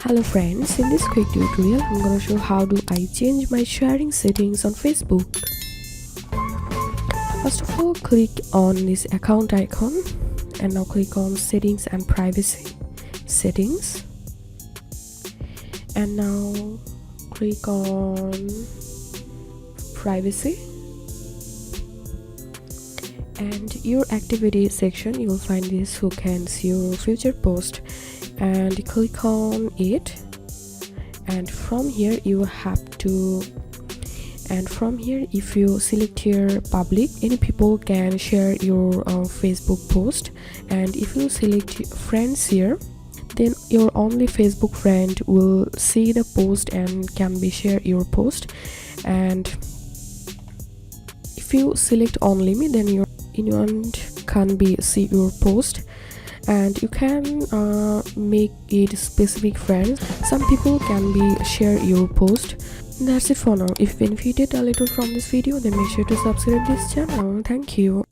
Hello friends, in this quick tutorial I'm gonna show how do I change my sharing settings on Facebook. First of all, click on this account icon and now click on settings and privacy settings, and now click on privacy, and your activity section you will find this who can see your future post, and click on it, and from here you have to, and from here if you select here public, any people can share your Facebook post, and if you select friends here, then your only Facebook friend will see the post and can be share your post, and if you select only me, then your anyone can be see your post, and you can make it specific friends. Some people can be share your post. That's it for now. If you benefited a little from this video, then make sure to subscribe this channel. Thank you.